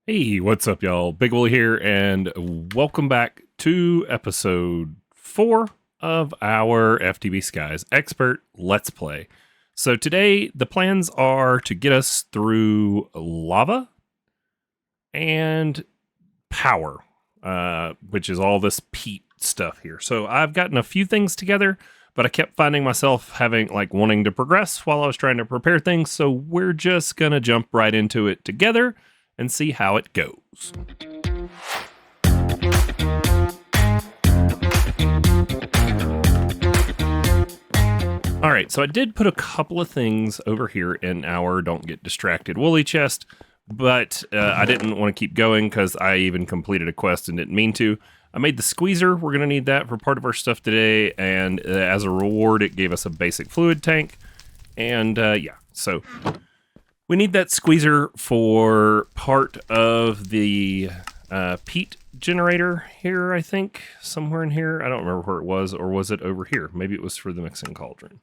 Hey, what's up, y'all? Big Willie here, and welcome back to episode 4 of our FTB Skies Expert Let's Play. So today, the plans are to get us through lava and power, which is all this peat stuff here. So I've gotten a few things together, but I kept finding myself wanting to progress while I was trying to prepare things, so we're just gonna jump right into it together and see how it goes. All right, so I did put a couple of things over here in our Don't Get Distracted Woolly chest, but I didn't want to keep going because I even completed a quest and didn't mean to. I made the squeezer. We're going to need that for part of our stuff today, and as a reward, it gave us a basic fluid tank, and yeah, so we need that squeezer for part of the peat generator here, I think. Somewhere in here. I don't remember where it was, or was it over here? Maybe it was for the mixing cauldron.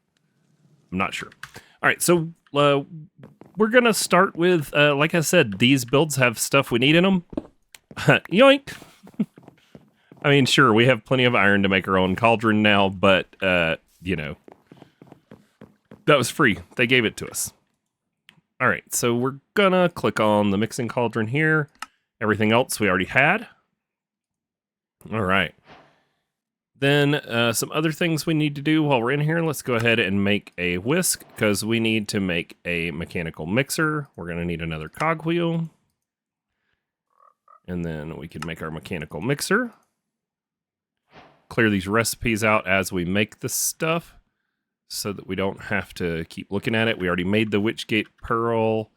I'm not sure. All right, so we're going to start with, like I said, these builds have stuff we need in them. Yoink! I mean, sure, we have plenty of iron to make our own cauldron now, but, you know, that was free. They gave it to us. All right, so we're gonna click on the mixing cauldron here. Everything else we already had. All right. Then some other things we need to do while we're in here. Let's go ahead and make a whisk because we need to make a mechanical mixer. We're gonna need another cogwheel. And then we can make our mechanical mixer. Clear these recipes out as we make this stuff, so that we don't have to keep looking at it. We already made the Witchgate Pearl.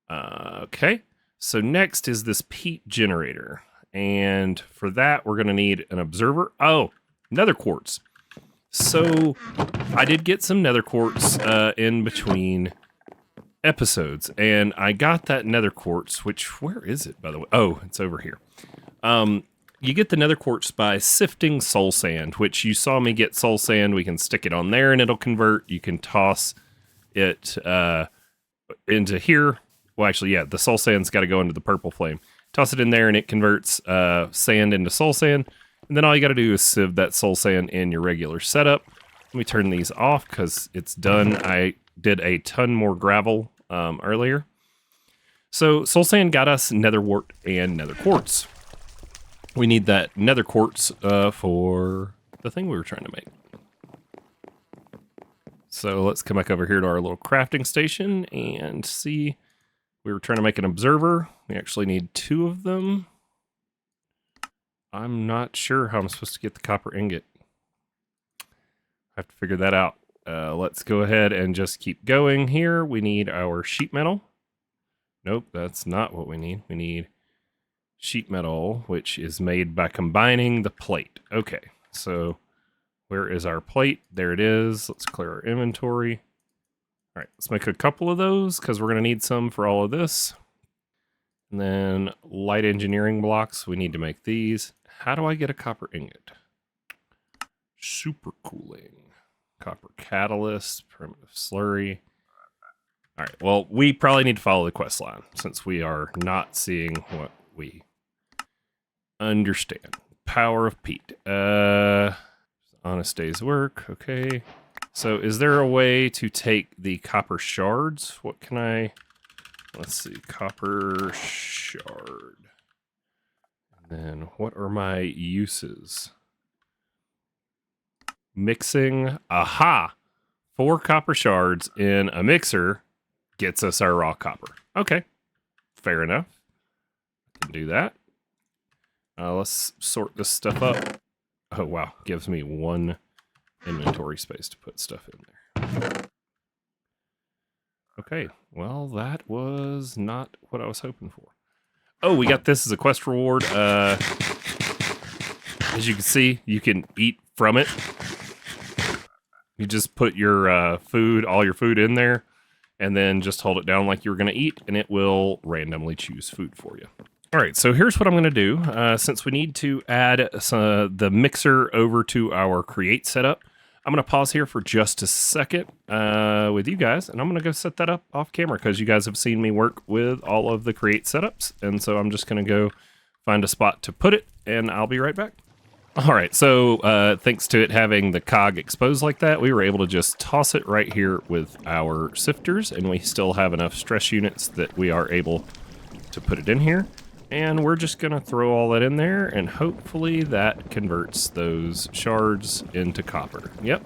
Okay, so next is this peat generator. And for that, we're going to need an observer. Oh, nether quartz. So I did get some nether quartz in between episodes. And I got that nether quartz, which, where is it, by the way? Oh, it's over here. You get the nether quartz by sifting soul sand, which you saw me get soul sand. We can stick it on there and it'll convert. You can toss it into here. Well, actually, yeah, the soul sand's got to go into the purple flame. Toss it in there and it converts sand into soul sand. And then all you got to do is sieve that soul sand in your regular setup. Let me turn these off because it's done. I did a ton more gravel earlier. So soul sand got us nether wart and nether quartz. We need that nether quartz for the thing we were trying to make. So let's come back over here to our little crafting station and see. We were trying to make an observer. We actually need 2 of them. I'm not sure how I'm supposed to get the copper ingot. I have to figure that out. Let's go ahead and just keep going here. We need our sheet metal. Nope, that's not what we need. We need sheet metal, which is made by combining the plate. Okay, so where is our plate? There it is. Let's clear our inventory. All right, let's make a couple of those because we're going to need some for all of this. And then light engineering blocks. We need to make these. How do I get a copper ingot? Super cooling. Copper catalyst, primitive slurry. All right, well, we probably need to follow the quest line since we are not seeing what we understand. Power of peat. Honest day's work. Okay. So is there a way to take the copper shards? What can I... Let's see. Copper shard. And then what are my uses? Mixing. Aha! 4 copper shards in a mixer gets us our raw copper. Okay. Fair enough. I can do that. Let's sort this stuff up. Oh, wow. Gives me 1 inventory space to put stuff in there. Okay. Well, that was not what I was hoping for. Oh, we got this as a quest reward. As you can see, you can eat from it. You just put your food, all your food in there, and then just hold it down like you were going to eat, and it will randomly choose food for you. All right, so here's what I'm going to do. Since we need to add the mixer over to our create setup, I'm going to pause here for just a second with you guys, and I'm going to go set that up off camera because you guys have seen me work with all of the create setups, and so I'm just going to go find a spot to put it, and I'll be right back. All right, so thanks to it having the cog exposed like that, we were able to just toss it right here with our sifters, and we still have enough stress units that we are able to put it in here. And we're just gonna throw all that in there, and hopefully that converts those shards into copper. Yep.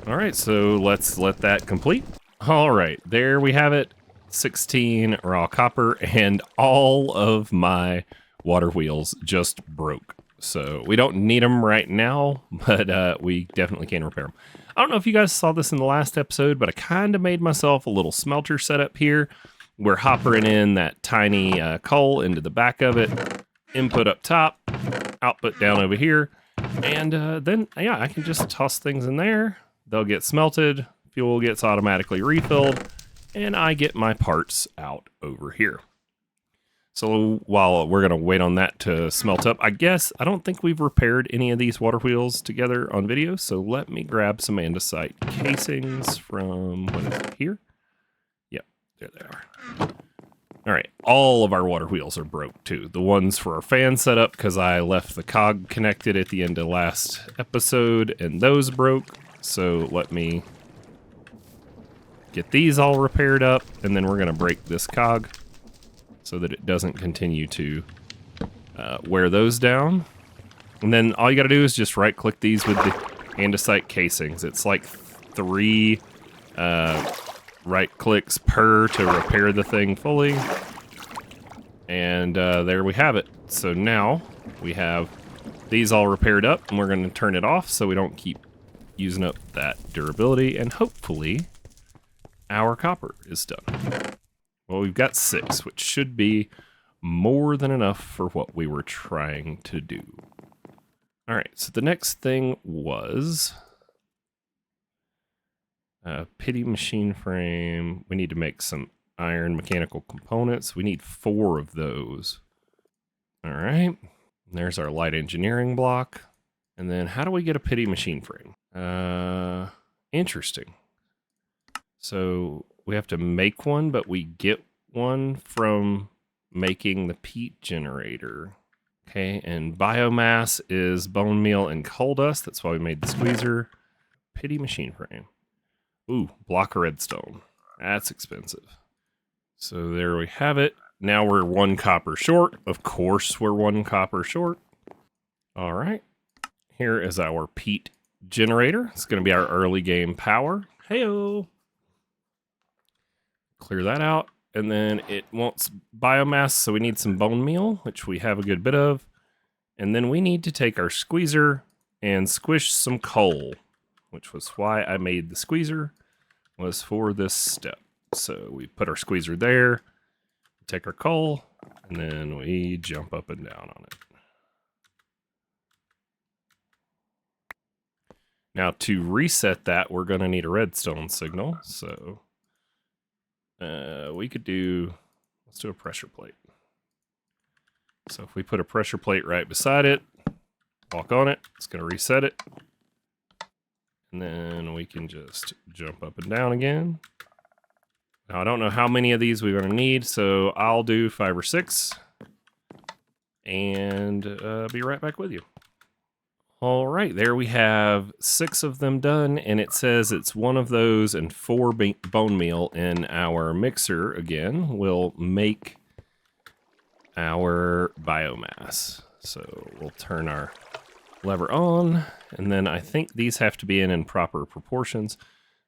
All right, so let's let that complete. All right, there we have it. 16 raw copper, and all of my water wheels just broke. So we don't need them right now, but we definitely can repair them. I don't know if you guys saw this in the last episode, but I kind of made myself a little smelter setup here. We're hoppering in that tiny coal into the back of it, input up top, output down over here, and then, yeah, I can just toss things in there. They'll get smelted, fuel gets automatically refilled, and I get my parts out over here. So while we're going to wait on that to smelt up, I don't think we've repaired any of these water wheels together on video, so let me grab some andesite casings from, what is it, here? Yep, there they are. All right, all of our water wheels are broke too. The ones for our fan setup, because I left the cog connected at the end of last episode, and those broke. So let me get these all repaired up, and then we're going to break this cog so that it doesn't continue to wear those down. And then all you got to do is just right-click these with the andesite casings. It's like 3 right clicks per to repair the thing fully. And there we have it. So now we have these all repaired up, and we're going to turn it off so we don't keep using up that durability, and hopefully our copper is done. Well, we've got 6, which should be more than enough for what we were trying to do. All right, so the next thing was pity machine frame. We need to make some iron mechanical components. We need 4 of those. All right, there's our light engineering block. And then how do we get a pity machine frame? Interesting. So we have to make one, but we get one from making the peat generator. Okay, and biomass is bone meal and coal dust. That's why we made the squeezer. Pity machine frame. Ooh, block of redstone. That's expensive. So there we have it. Now we're 1 copper short. Of course we're 1 copper short. All right. Here is our peat generator. It's going to be our early game power. Heyo. Clear that out. And then it wants biomass, so we need some bone meal, which we have a good bit of. And then we need to take our squeezer and squish some coal, which was why I made the squeezer, was for this step. So we put our squeezer there, take our coal, and then we jump up and down on it. Now to reset that, we're going to need a redstone signal. So we could do, let's do a pressure plate. So if we put a pressure plate right beside it, walk on it, it's going to reset it. And then we can just jump up and down again. Now I don't know how many of these we're going to need, so I'll do 5 or 6 and be right back with you. All right, there we have 6 of them done, and it says it's 1 of those and 4 bone meal in our mixer again will make our biomass. So we'll turn our lever on, and then I think these have to be in proper proportions.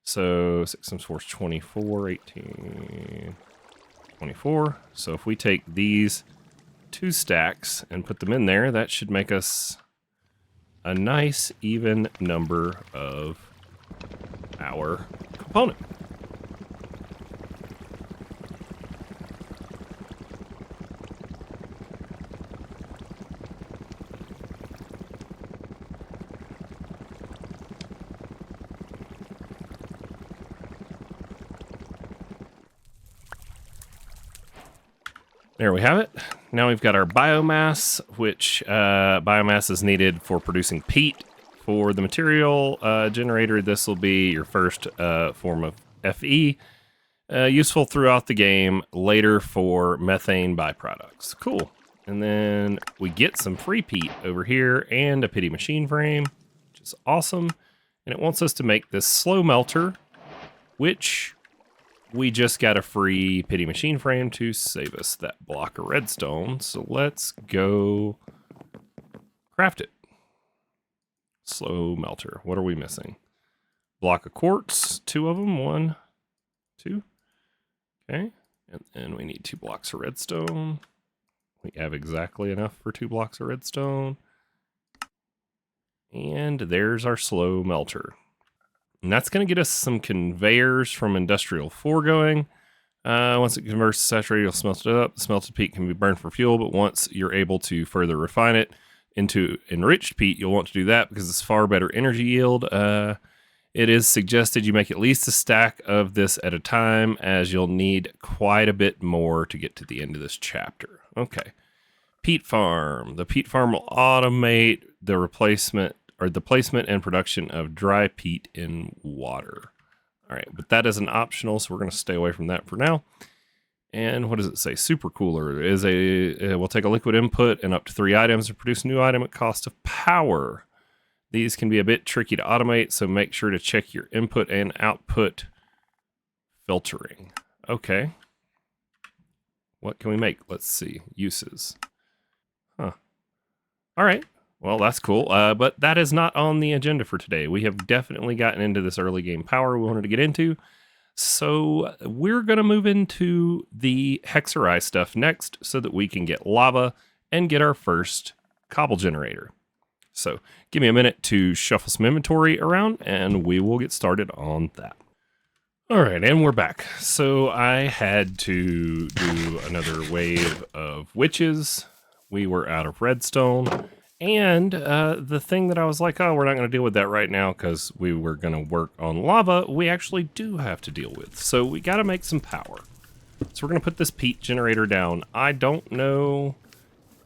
So 6 times 4 is 24, 18, 24. So if we take these 2 stacks and put them in there, that should make us a nice even number of our component. There we have it. Now we've got our biomass, which biomass is needed for producing peat, For the material generator, this will be your first form of FE. Useful throughout the game, later for methane byproducts. Cool. And then we get some free peat over here and a pity machine frame, which is awesome. And it wants us to make this slow melter, which we just got a free pity machine frame to save us that block of redstone. So let's go craft it. Slow melter. What are we missing? Block of quartz, 2 of them. 1, 2. Okay. And then we need 2 blocks of redstone. We have exactly enough for 2 blocks of redstone. And there's our slow melter. And that's going to get us some conveyors from Industrial 4 going. Once it converts to saturated, you'll smelt it up. The smelted peat can be burned for fuel, but once you're able to further refine it into enriched peat, you'll want to do that because it's far better energy yield. It is suggested you make at least a stack of this at a time, as you'll need quite a bit more to get to the end of this chapter. Okay. Peat farm. The peat farm will automate the replacement or the placement and production of dry peat in water. All right, but that is an optional, so we're going to stay away from that for now. And what does it say? Super cooler is will take a liquid input and up to 3 items and produce a new item at cost of power. These can be a bit tricky to automate, so make sure to check your input and output filtering. Okay. What can we make? Let's see. Uses. Huh. All right. Well, that's cool. But that is not on the agenda for today. We have definitely gotten into this early game power we wanted to get into. So we're going to move into the hexeri stuff next so that we can get lava and get our first cobble generator. So give me a minute to shuffle some inventory around and we will get started on that. All right, and we're back. So I had to do another wave of witches. We were out of redstone. And the thing that I was like, oh, we're not going to deal with that right now because we were going to work on lava, we actually do have to deal with. So we got to make some power. So we're going to put this peat generator down. I don't know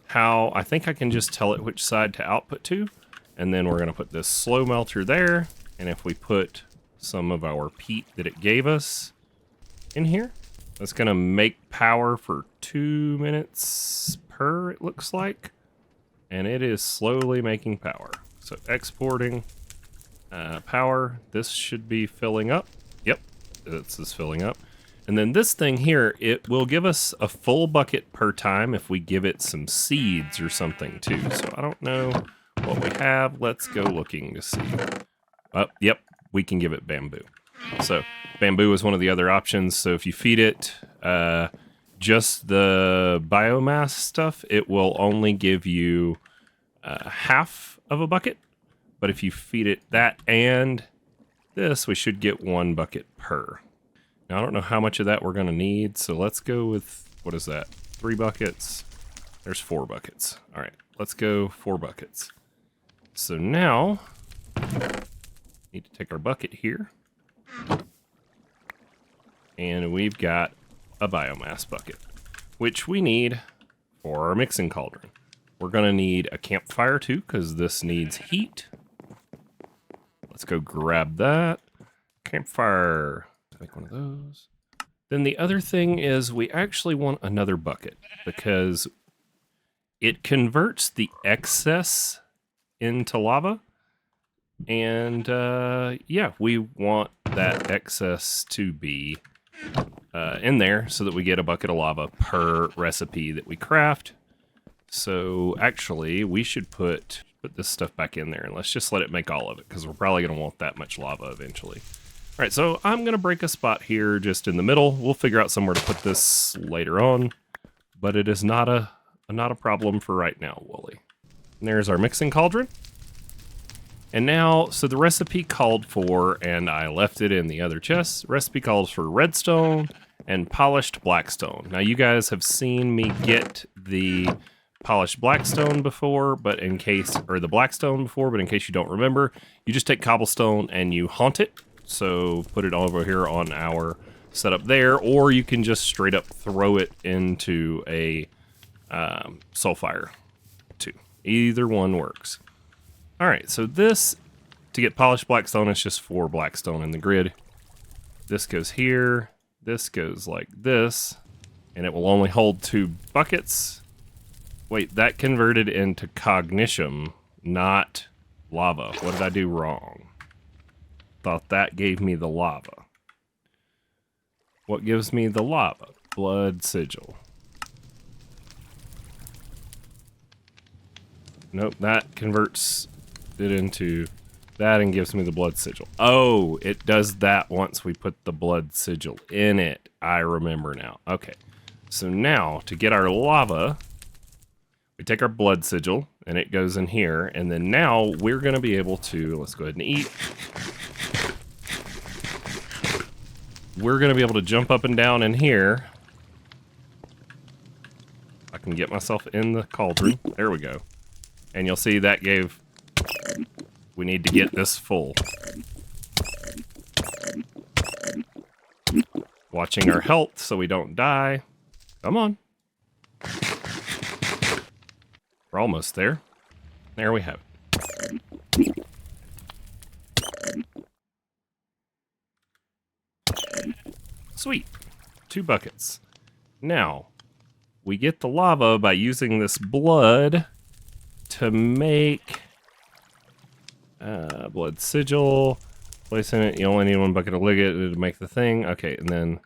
how. I think I can just tell it which side to output to. And then we're going to put this slow melter there. And if we put some of our peat that it gave us in here, that's going to make power for 2 minutes per, it looks like. And it is slowly making power. So exporting power. This should be filling up. Yep, this is filling up. And then this thing here, it will give us a full bucket per time if we give it some seeds or something too. So I don't know what we have. Let's go looking to see. Yep, we can give it bamboo. So bamboo is one of the other options. So if you feed it just the biomass stuff, it will only give you half of a bucket. But if you feed it that and this, we should get 1 bucket per. Now, I don't know how much of that we're going to need, so let's go with, what is that? 3 buckets. There's 4 buckets. All right, let's go 4 buckets. So now, need to take our bucket here. And we've got a biomass bucket, which we need for our mixing cauldron. We're going to need a campfire too, because this needs heat. Let's go grab that. Campfire. Make one of those. Then the other thing is we actually want another bucket because it converts the excess into lava. And yeah, we want that excess to be in there so that we get a bucket of lava per recipe that we craft. So actually, we should put this stuff back in there and let's just let it make all of it because we're probably going to want that much lava eventually. All right, so I'm going to break a spot here just in the middle. We'll figure out somewhere to put this later on, but it is not a problem for right now, Wooly. And there's our mixing cauldron. And now, so the recipe called for, and I left it in the other chest, recipe calls for redstone and polished blackstone. Now, you guys have seen me get the polished blackstone before, but in case, or the blackstone before, but in case you don't remember, you just take cobblestone and you haunt it. So put it over here on our setup there, or you can just straight up throw it into a soul fire too. Either one works. All right, so this to get polished blackstone, it's just 4 blackstone in the grid. This goes here. This goes like this. And it will only hold 2 buckets. Wait, that converted into cognition, not lava. What did I do wrong? Thought that gave me the lava. What gives me the lava? Blood sigil. Nope, that converts it into that and gives me the blood sigil. Oh, it does that once we put the blood sigil in it. I remember now. Okay, so now to get our lava, we take our blood sigil and it goes in here. And then now we're going to be able to, let's go ahead and eat. We're going to be able to jump up and down in here. I can get myself in the cauldron. There we go. And you'll see that gave... We need to get this full. Watching our health so we don't die. Come on. We're almost there. There we have it. Sweet. 2 buckets. Now, we get the lava by using this blood to make blood sigil. Placing it, you only need 1 bucket of liquid to make the thing. Okay, and then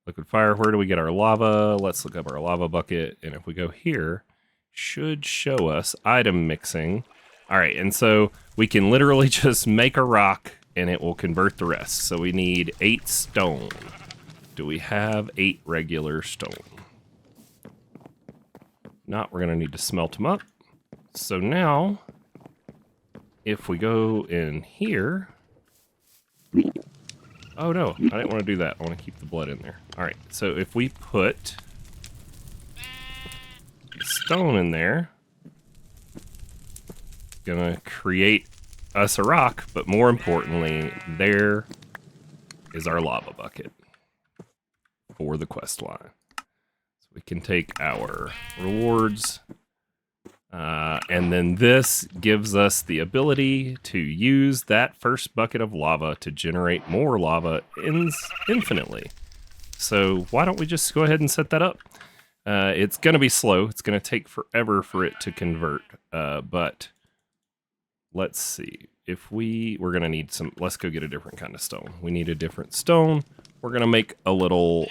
liquid fire. Where do we get our lava? Let's look up our lava bucket. And if we go here, should show us item mixing. All right, and so we can literally just make a rock and it will convert the rest. So we need 8 stone. Do we have 8 regular stone? Not, we're gonna need to smelt them up. So now, if we go in here, oh no, I didn't want to do that. I want to keep the blood in there. All right, so if we put stone in there, gonna create us a rock, but more importantly, there is our lava bucket for the quest line. So we can take our rewards, and then this gives us the ability to use that first bucket of lava to generate more lava infinitely. So why don't we just go ahead and set that up? It's going to be slow. It's going to take forever for it to convert, but let's see. If we're going to need some, let's go get a different kind of stone. We need a different stone. We're going to make a little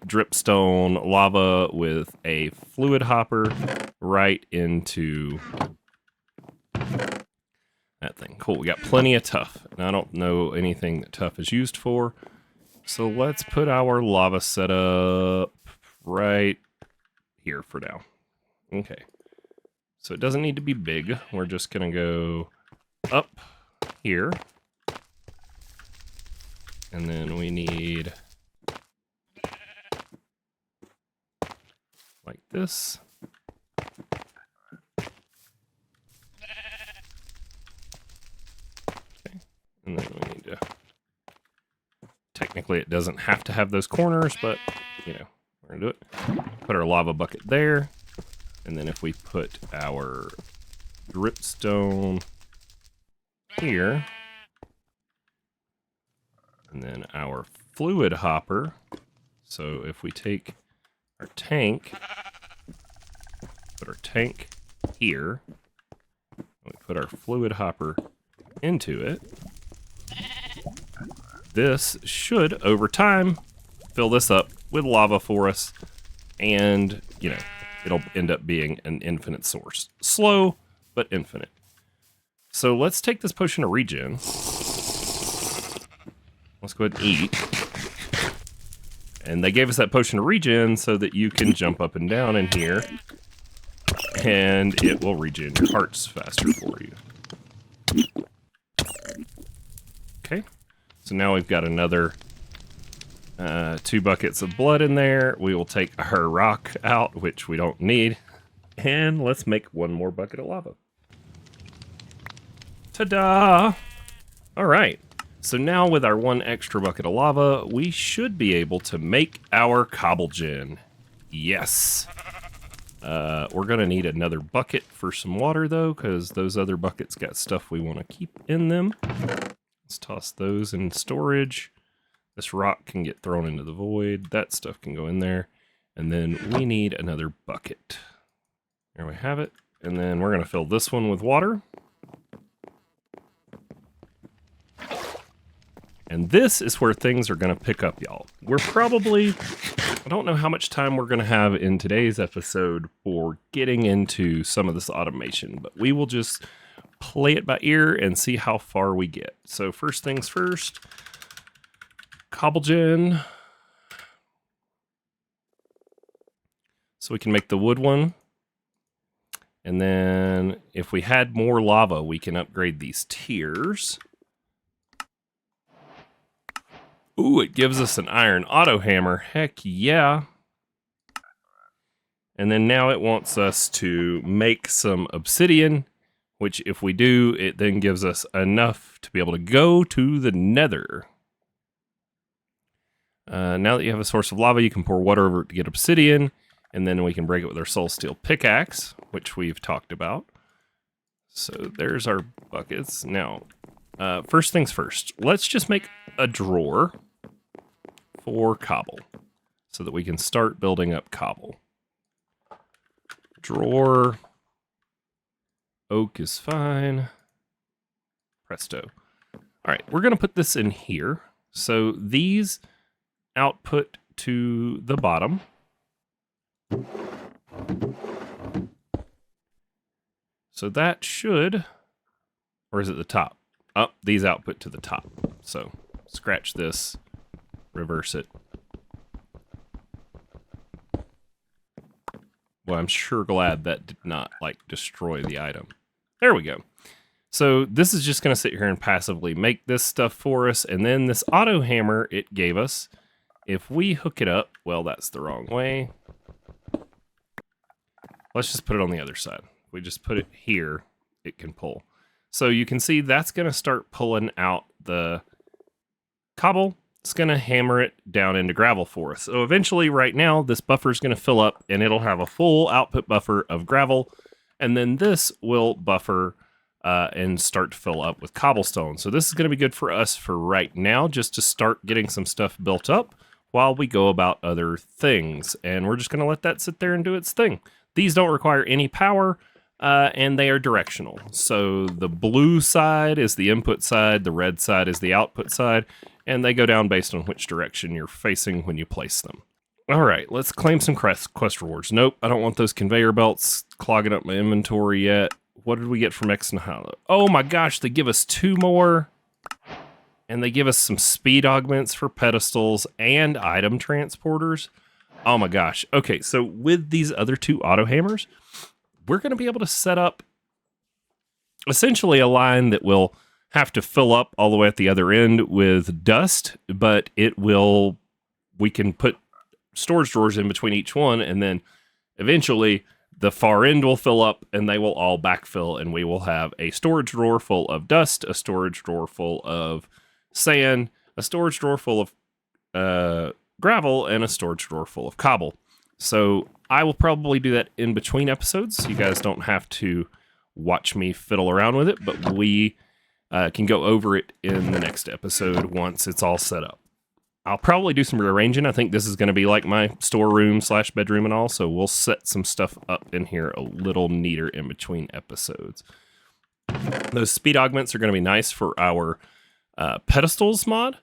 dripstone lava with a fluid hopper right into that thing. Cool, we got plenty of tuff. And I don't know anything that tuff is used for. So let's put our lava setup right here for now. Okay. So it doesn't need to be big. We're just going to go up here. And then we need like this. Okay. And then we need to, technically it doesn't have to have those corners, but you know, we're gonna do it. Put our lava bucket there. And then if we put our dripstone here, and then our fluid hopper. So if we take our tank, put our tank here, and we put our fluid hopper into it, this should, over time, fill this up with lava for us, and, you know, it'll end up being an infinite source. Slow, but infinite. So let's take this potion of regen. Let's go ahead and eat. And they gave us that potion of regen so that you can jump up and down in here, and it will regen your hearts faster for you. Okay, so now we've got another 2 buckets of blood in there. We will take our rock out, which we don't need, and let's make 1 more bucket of lava. Ta-da! All right. So now with our 1 extra bucket of lava, we should be able to make our cobblestone. Yes. We're going to need another bucket for some water, though, because those other buckets got stuff we want to keep in them. Let's toss those in storage. This rock can get thrown into the void. That stuff can go in there. And then we need another bucket. There we have it. And then we're going to fill this one with water. And this is where things are going to pick up, y'all. We're probably, I don't know how much time we're going to have in today's episode for getting into some of this automation, but we will just play it by ear and see how far we get. So first things first, cobblestone. So we can make the wood one. And then if we had more lava, we can upgrade these tiers. Ooh, it gives us an iron auto hammer. Heck yeah. And then now it wants us to make some obsidian, which if we do, it then gives us enough to be able to go to the Nether. Now that you have a source of lava, you can pour water over it to get obsidian, and then we can break it with our soul steel pickaxe, which we've talked about. So there's our buckets. Now, first things first, let's just make a drawer for cobble so that we can start building up cobble. Drawer, oak is fine. Presto. All right, we're going to put this in here. So these output to the bottom. So that should, or is it the top? Oh, these output to the top. So scratch this, reverse it. Well, I'm sure glad that did not, like, destroy the item. There we go. So this is just going to sit here and passively make this stuff for us. And then this auto hammer it gave us, if we hook it up, well, that's the wrong way. Let's just put it on the other side. If we just put it here, it can pull. So you can see that's going to start pulling out the cobble. It's going to hammer it down into gravel for us. So eventually, right now, this buffer is going to fill up, and it'll have a full output buffer of gravel. And then this will buffer and start to fill up with cobblestone. So this is going to be good for us for right now, just to start getting some stuff built up while we go about other things. And we're just going to let that sit there and do its thing. These don't require any power, and they are directional. So the blue side is the input side, the red side is the output side, and they go down based on which direction you're facing when you place them. All right, let's claim some quest rewards. Nope, I don't want those conveyor belts clogging up my inventory yet. What did we get from Exnahalo? Oh my gosh, they give us 2 more, and they give us some speed augments for pedestals and item transporters. Oh my gosh. Okay, so with these other 2 auto hammers, we're going to be able to set up essentially a line that will have to fill up all the way at the other end with dust, but we can put storage drawers in between each one, and then eventually the far end will fill up and they will all backfill, and we will have a storage drawer full of dust, a storage drawer full of sand, a storage drawer full of gravel, and a storage drawer full of cobble. So I will probably do that in between episodes, so you guys don't have to watch me fiddle around with it, but we can go over it in the next episode once it's all set up. I'll probably do some rearranging. I think this is going to be like my storeroom / bedroom and all, so we'll set some stuff up in here a little neater in between episodes. Those speed augments are going to be nice for our pedestals mod,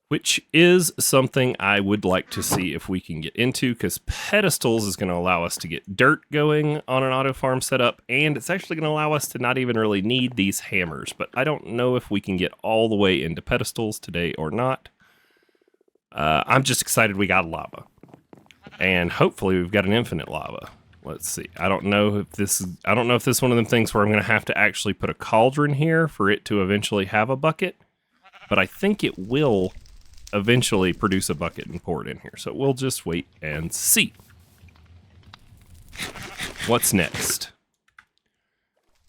which is something I would like to see if we can get into, because pedestals is going to allow us to get dirt going on an auto farm setup, and it's actually going to allow us to not even really need these hammers, but I don't know if we can get all the way into pedestals today or not. I'm just excited we got lava, and hopefully we've got an infinite lava. Let's see. I don't know if this is one of them things where I'm going to have to actually put a cauldron here for it to eventually have a bucket, but I think it will eventually produce a bucket and pour it in here. So we'll just wait and see. What's next?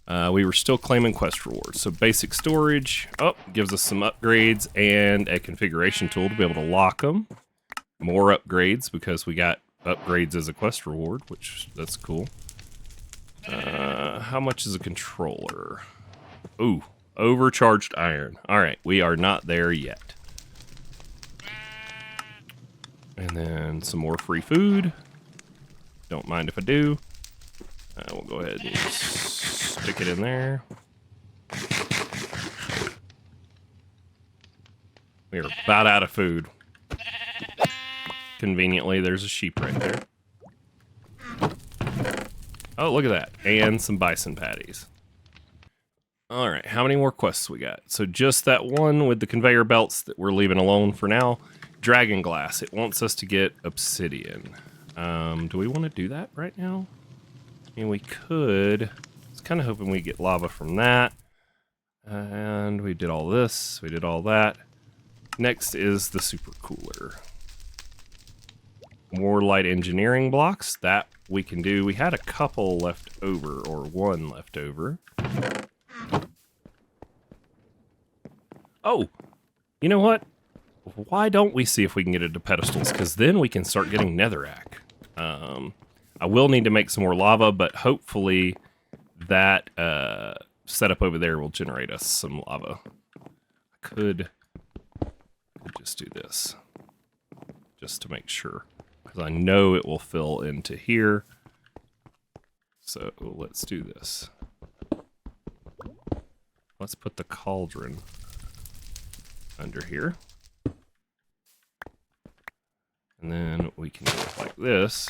We were still claiming quest rewards. So basic storage, gives us some upgrades and a configuration tool to be able to lock them. More upgrades because we got upgrades as a quest reward, which that's cool. How much is a controller? Ooh, overcharged iron. All right, we are not there yet. And then some more free food. Don't mind if I do. We'll go ahead and stick it in there. We are about out of food. Conveniently, there's a sheep right there. Oh, look at that. And some bison patties. All right, how many more quests we got? So just that one with the conveyor belts that we're leaving alone for now. Dragon glass. It wants us to get obsidian. Do we want to do that right now? I mean, we could. I was kind of hoping we get lava from that. And we did all this. We did all that. Next is the super cooler. More light engineering blocks. That we can do. We had a couple left over, or one left over. Oh, you know what? Why don't we see if we can get it to pedestals? Because then we can start getting netherrack. I will need to make some more lava, but hopefully that setup over there will generate us some lava. I could just do this, just to make sure, because I know it will fill into here. So let's do this. Let's put the cauldron under here. And then we can do it like this.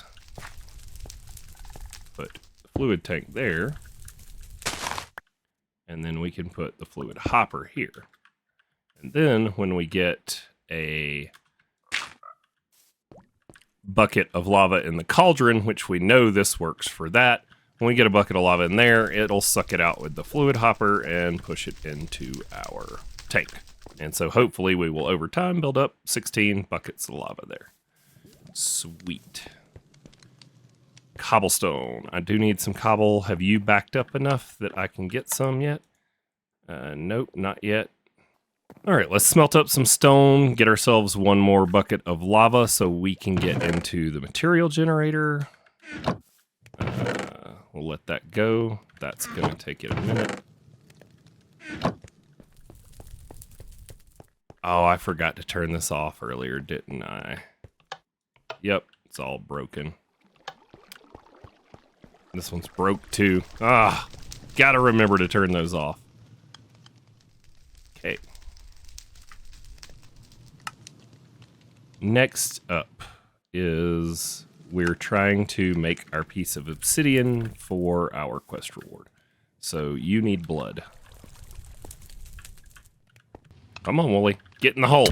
Put the fluid tank there. And then we can put the fluid hopper here. And then when we get a bucket of lava in the cauldron, which we know this works for that, when we get a bucket of lava in there, it'll suck it out with the fluid hopper and push it into our tank. And so hopefully we will over time build up 16 buckets of lava there. Sweet. Cobblestone. I do need some cobble. Have you backed up enough that I can get some yet? Nope, not yet. All right, let's smelt up some stone, get ourselves one more bucket of lava so we can get into the material generator. We'll let that go. That's going to take it a minute. Oh, I forgot to turn this off earlier, didn't I? Yep, it's all broken. This one's broke too. Ah, gotta remember to turn those off. Okay. Next up is we're trying to make our piece of obsidian for our quest reward. So you need blood. Come on, Wooly. Get in the hole.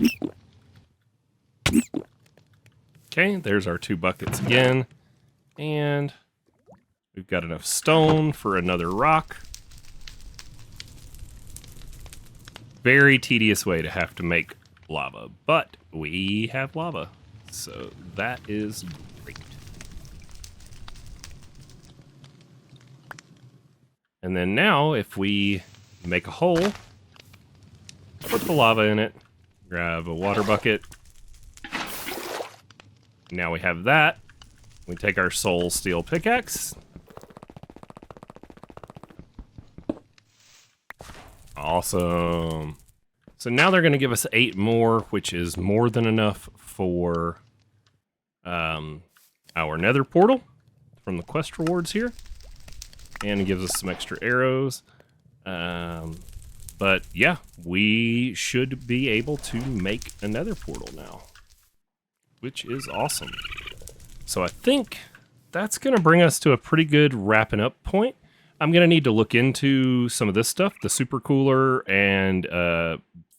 Okay, there's our 2 buckets again. And we've got enough stone for another rock. Very tedious way to have to make lava, but we have lava. So that is great. And then now if we make a hole, put the lava in it, grab a water bucket. Now we have that. We take our soul steel pickaxe. Awesome. So now they're going to give us 8 more, which is more than enough for our nether portal from the quest rewards here. And it gives us some extra arrows. But yeah, we should be able to make a nether portal now, which is awesome. So I think that's going to bring us to a pretty good wrapping up point. I'm going to need to look into some of this stuff, the super cooler, and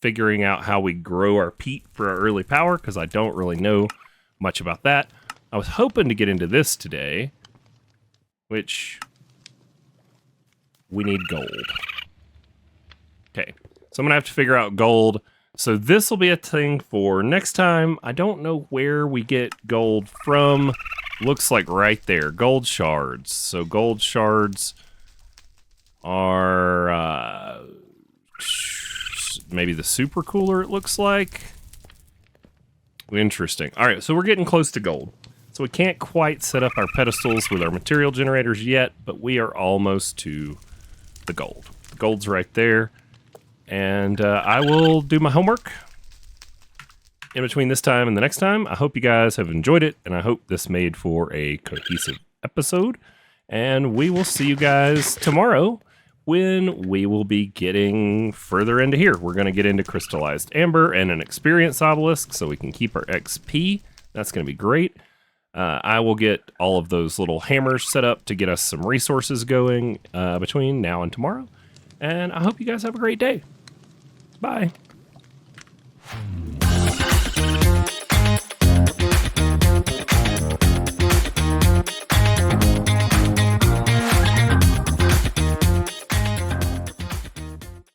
figuring out how we grow our peat for our early power, because I don't really know much about that. I was hoping to get into this today, which we need gold. Okay, so I'm going to have to figure out gold. So this will be a thing for next time. I don't know where we get gold from. Looks like right there, gold shards. So gold shards are maybe the super cooler, it looks like. Interesting. All right, so we're getting close to gold. So we can't quite set up our pedestals with our material generators yet, but we are almost to the gold. The gold's right there. And I will do my homework in between this time and the next time. I hope you guys have enjoyed it, and I hope this made for a cohesive episode. And we will see you guys tomorrow when we will be getting further into here. We're going to get into crystallized amber and an experience obelisk so we can keep our XP. That's going to be great. I will get all of those little hammers set up to get us some resources going between now and tomorrow. And I hope you guys have a great day. Bye.